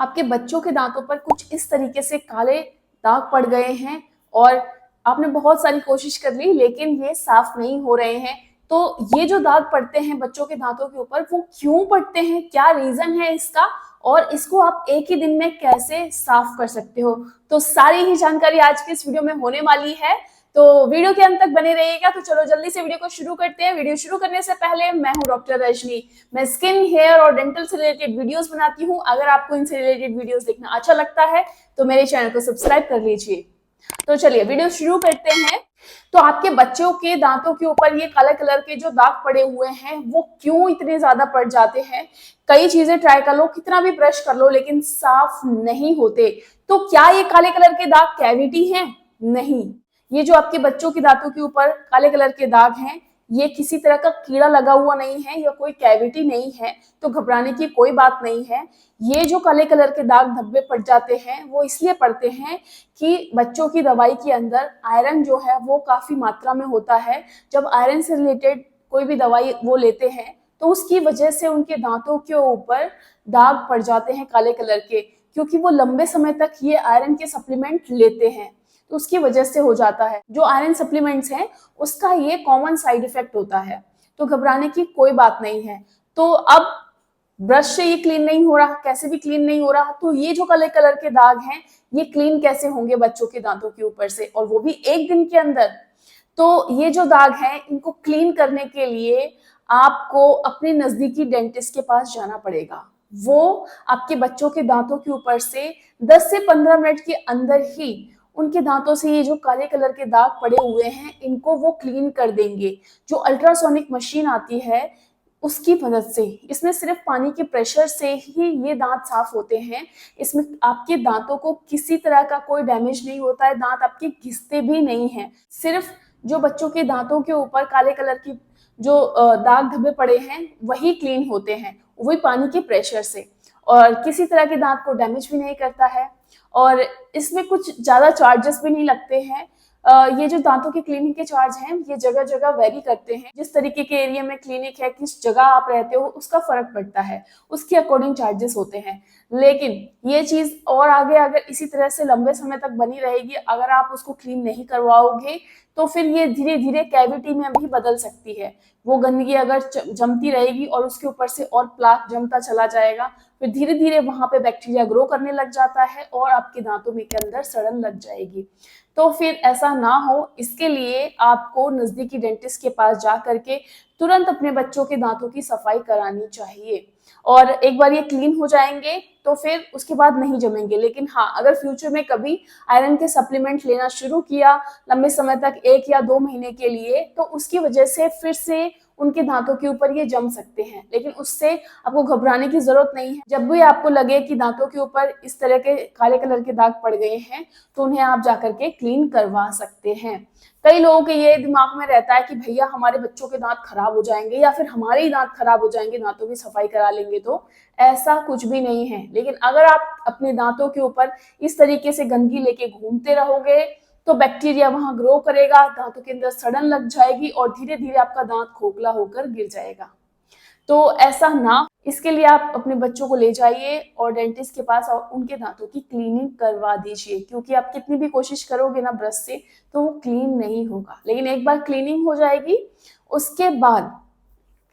आपके बच्चों के दांतों पर कुछ इस तरीके से काले दाग पड़ गए हैं और आपने बहुत सारी कोशिश कर ली लेकिन ये साफ नहीं हो रहे हैं। तो ये जो दाग पड़ते हैं बच्चों के दांतों के ऊपर वो क्यों पड़ते हैं, क्या रीजन है इसका और इसको आप एक ही दिन में कैसे साफ कर सकते हो, तो सारी ही जानकारी आज की इस वीडियो में होने वाली है। तो वीडियो के अंत तक बने रहिएगा। तो चलो जल्दी से वीडियो को शुरू करते हैं। वीडियो शुरू करने से पहले मैं हूं डॉक्टर रजनी। मैं स्किन, हेयर और डेंटल से रिलेटेड वीडियोस बनाती हूं। अगर आपको इनसे रिलेटेड वीडियोस देखना अच्छा लगता है तो मेरे चैनल को सब्सक्राइब कर लीजिए। तो चलिए वीडियो शुरू करते हैं। तो आपके बच्चों के दांतों के ऊपर ये काले कलर के जो दाग पड़े हुए हैं वो क्यों इतने ज्यादा पड़ जाते हैं? कई चीजें ट्राई कर लो, कितना भी ब्रश कर लो लेकिन साफ नहीं होते। तो क्या ये काले कलर के दाग कैविटी हैं? नहीं, ये जो आपके बच्चों के दांतों के ऊपर काले कलर के दाग हैं ये किसी तरह का कीड़ा लगा हुआ नहीं है या कोई कैविटी नहीं है, तो घबराने की कोई बात नहीं है। ये जो काले कलर के दाग धब्बे पड़ जाते हैं वो इसलिए पड़ते हैं कि बच्चों की दवाई के अंदर आयरन जो है वो काफी मात्रा में होता है। जब आयरन से रिलेटेड कोई भी दवाई वो लेते हैं तो उसकी वजह से उनके दांतों के ऊपर दाग पड़ जाते हैं काले कलर के, क्योंकि वो लंबे समय तक ये आयरन के सप्लीमेंट लेते हैं तो उसकी वजह से हो जाता है। जो आयरन सप्लीमेंट्स हैं उसका ये कॉमन साइड इफेक्ट होता है, तो घबराने की कोई बात नहीं है। तो अब ब्रश से ये क्लीन नहीं हो रहा, कैसे भी क्लीन नहीं हो रहा, तो ये जो काले कलर के दाग हैं ये क्लीन कैसे होंगे बच्चों के दांतों के ऊपर से, और वो भी एक दिन के अंदर? तो ये जो दाग हैं इनको क्लीन करने के लिए आपको अपने नजदीकी डेंटिस्ट के पास जाना पड़ेगा। वो आपके बच्चों के दांतों के ऊपर से 10 से 15 मिनट के अंदर ही उनके दांतों से ये जो काले कलर के दाग पड़े हुए हैं इनको वो क्लीन कर देंगे। जो अल्ट्रासोनिक मशीन आती है उसकी मदद से, इसमें सिर्फ पानी के प्रेशर से ही ये दांत साफ होते हैं। इसमें आपके दांतों को किसी तरह का कोई डैमेज नहीं होता है, दांत आपके घिसते भी नहीं हैं। सिर्फ जो बच्चों के दांतों के ऊपर काले कलर की जो दाग धब्बे पड़े हैं वही क्लीन होते हैं, वही पानी के प्रेशर से, और किसी तरह के दांत को डैमेज भी नहीं करता है। और इसमें कुछ ज्यादा चार्जेस भी नहीं लगते हैं। ये जो दांतों के क्लिनिक के चार्ज हैं ये जगह जगह वेरी करते हैं। जिस तरीके के एरिया में क्लिनिक है, किस जगह आप रहते हो उसका फर्क पड़ता है, उसके अकॉर्डिंग चार्जेस होते हैं। लेकिन ये चीज और आगे अगर इसी तरह से लंबे समय तक बनी रहेगी, अगर आप उसको क्लीन नहीं करवाओगे तो फिर ये धीरे धीरे कैविटी में भी बदल सकती है। वो गंदगी अगर जमती रहेगी और उसके ऊपर से और प्लाक जमता चला जाएगा, फिर धीरे धीरे वहां पे बैक्टीरिया ग्रो करने लग जाता है और आपके दांतों में के अंदर सड़न लग जाएगी। तो फिर ऐसा ना हो, इसके लिए आपको नजदीकी डेंटिस्ट के पास जा करके तुरंत अपने बच्चों के दांतों की सफाई करानी चाहिए। और एक बार ये क्लीन हो जाएंगे तो फिर उसके बाद नहीं जमेंगे। लेकिन हाँ, अगर फ्यूचर में कभी आयरन के सप्लीमेंट लेना शुरू किया लंबे समय तक, 1 या 2 महीने के लिए, तो उसकी वजह से फिर से उनके दांतों के ऊपर ये जम सकते हैं। लेकिन उससे आपको घबराने की जरूरत नहीं है। जब भी आपको लगे कि दांतों के ऊपर इस तरह के काले कलर के दाग पड़ गए हैं तो उन्हें आप जाकर के क्लीन करवा सकते हैं। कई लोगों के ये दिमाग में रहता है कि भैया हमारे बच्चों के दांत खराब हो जाएंगे या फिर हमारे ही दांत खराब हो जाएंगे दांतों की सफाई करा लेंगे तो। ऐसा कुछ भी नहीं है। लेकिन अगर आप अपने दांतों के ऊपर इस तरीके से गंदगी लेके घूमते रहोगे तो बैक्टीरिया वहां ग्रो करेगा, दांतों के अंदर सड़न लग जाएगी और धीरे धीरे आपका दांत खोखला होकर गिर जाएगा। तो ऐसा ना, इसके लिए आप अपने बच्चों को ले जाइए और डेंटिस्ट के पास और उनके दांतों की क्लीनिंग करवा दीजिए, क्योंकि आप कितनी भी कोशिश करोगे ना ब्रश से तो वो क्लीन नहीं होगा। लेकिन एक बार क्लीनिंग हो जाएगी उसके बाद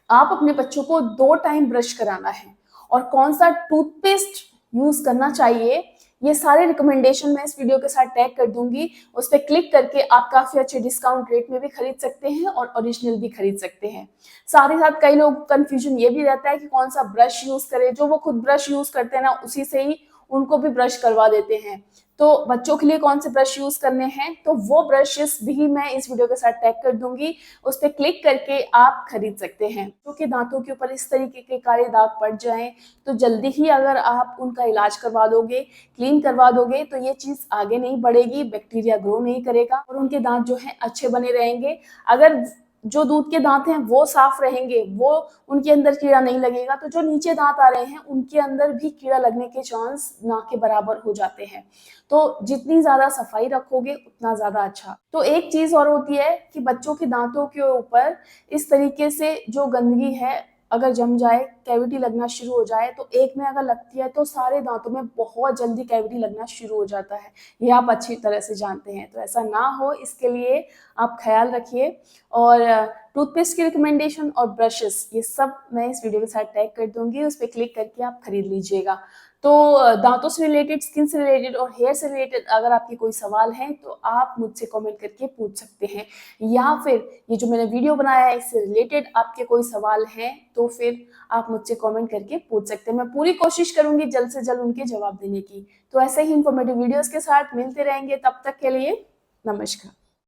आप अपने बच्चों को 2 टाइम ब्रश कराना है, और कौन सा टूथपेस्ट यूज करना चाहिए ये सारे रिकमेंडेशन मैं इस वीडियो के साथ टैग कर दूंगी। उस पर क्लिक करके आप काफी अच्छे डिस्काउंट रेट में भी खरीद सकते हैं और ओरिजिनल भी खरीद सकते हैं। साथ ही साथ कई लोग कंफ्यूजन ये भी रहता है कि कौन सा ब्रश यूज करें। जो वो खुद ब्रश यूज करते हैं ना उसी से ही उनको भी ब्रश करवा देते हैं। तो बच्चों के लिए कौन से ब्रश यूज करने हैं तो वो ब्रशेस भी मैं इस वीडियो के साथ टैग कर दूंगी, उस पर क्लिक करके आप खरीद सकते हैं। क्योंकि दांतों के ऊपर इस तरीके के काले दाग पड़ जाएं तो जल्दी ही अगर आप उनका इलाज करवा दोगे, क्लीन करवा दोगे, तो ये चीज आगे नहीं बढ़ेगी, बैक्टीरिया ग्रो नहीं करेगा और उनके दांत जो है अच्छे बने रहेंगे। अगर जो दूध के दांत हैं वो साफ रहेंगे, वो उनके अंदर कीड़ा नहीं लगेगा, तो जो नीचे दांत आ रहे हैं उनके अंदर भी कीड़ा लगने के चांस ना के बराबर हो जाते हैं। तो जितनी ज्यादा सफाई रखोगे उतना ज्यादा अच्छा। तो एक चीज और होती है कि बच्चों के दांतों के ऊपर इस तरीके से जो गंदगी है अगर जम जाए, कैविटी लगना शुरू हो जाए, तो एक में अगर लगती है तो सारे दांतों में बहुत जल्दी कैविटी लगना शुरू हो जाता है। ये आप अच्छी तरह से जानते हैं, तो ऐसा ना हो इसके लिए आप ख्याल रखिए। और टूथपेस्ट की रिकमेंडेशन और ब्रशेस ये सब मैं इस वीडियो के साथ टैग कर दूंगी, उस पर क्लिक करके आप खरीद लीजिएगा। तो दांतों से रिलेटेड, स्किन से रिलेटेड और हेयर से रिलेटेड अगर आपके कोई सवाल हैं तो आप मुझसे कमेंट करके पूछ सकते हैं, या फिर ये जो मैंने वीडियो बनाया है इससे रिलेटेड आपके कोई सवाल हैं तो फिर आप मुझसे कमेंट करके पूछ सकते हैं। मैं पूरी कोशिश करूंगी जल्द से जल्द उनके जवाब देने की। तो ऐसे ही इंफॉर्मेटिव वीडियोस के साथ मिलते रहेंगे, तब तक के लिए नमस्कार।